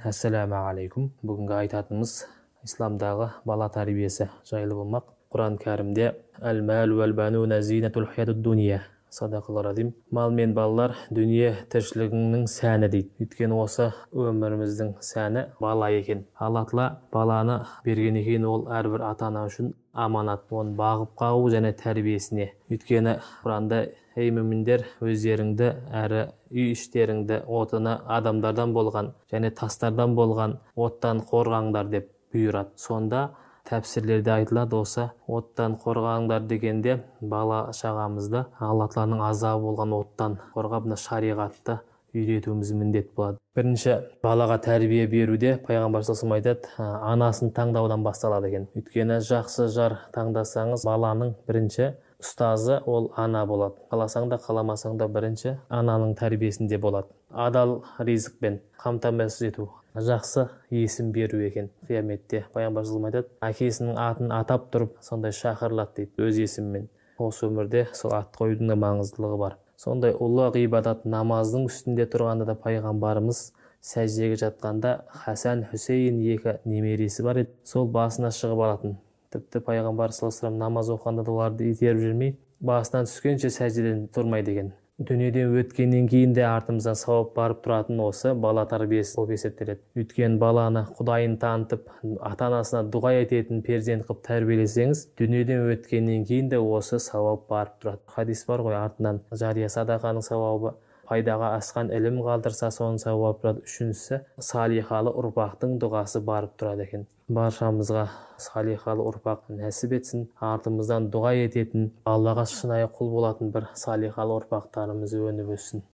Ассаламу алейкум. Бүгінгі айтатынымыз исламдағы бала тәрбиесі жайлы болмақ. Құран кәрімде әл-мәл уәл-бануна зинатул хаятуд дуния. Садақаллаху азим. Мал мен балалар дүние тіршілігінің сәні дейді. Өйткені осы өміріміздің сәні бала екен. Алла тағала баланы берген екен, ол әрбір ата-ана үшін аманат. Оны бағып қағу және тәрбиесіне. Өйткені Құранда ей мүміндер, өздеріңді әрі үй іштеріңді отына адамдардан болған және тастардан болған оттан қорғаңдар деп бұйырады. Сонда тәпсірлерде айтылады, осы оттан қорғаңдар дегенде бала шағамызды Алла тағаланың азабы болған оттан қорғап, шариғатты үйретуіміз міндет болады. Бірінші балаға тәрбие беруде пайғамбар саллаллаху алейхи вассалам айтады, анасын таңдаудан басталады екен. Өйткені жақсы жар таңдасаңыз, баланың бірінші ұстазы ол ана болады. Қаласаң да қаламасаң да бірінші ананың тәрбиесінде болады. Адал ризықпен қамтамасыз ету, жақсы есім беру екен. Қияметте пайғамбар саллаллаху алейхи вассалам айтады, әкесінің атын атап тұрып сондай шақырылады дейді, өз есімімен. Осы өмірде сол ат қоюдың да маңыздылығы бар. Сондай ұлы ғибадат намаздың үстінде тұрғанда да пайғамбарымыз сәждеге жатқанда Хасан Хусейн екі немересі бар еді. Сол басына шығып алатын. Тіпті пайғамбар саллаллаху алейхи вассалам намаз оқығанда да оларды итеріп жүрмей, басынан түскенше сәждеден тұрмайды екен. Дүниеден өткеннен кейін де артымыздан сауап барып тұратын осы бала тәрбиесі болып есептеледі. Өйткені баланы Құдайын танытып, ата-анасына дұға ететін перзент қылып тәрбиелесеңіз, дүниеден өткеннен кейін де осы сауап барып тұрады. Хадис бар ғой, артынан жария садақаның сауабы, пайдаға асқан ілім қалдырса соның сауабы тұрады. Үшіншісі, салихалы ұрпақтың дұғасы барып тұрады екен. Баршамызға салихалы ұрпақ нәсіп етсін, артымыздан дұға ететін, Аллаға шынайы құл болатын бір салихалы ұрпақтарымыз өніп өссін.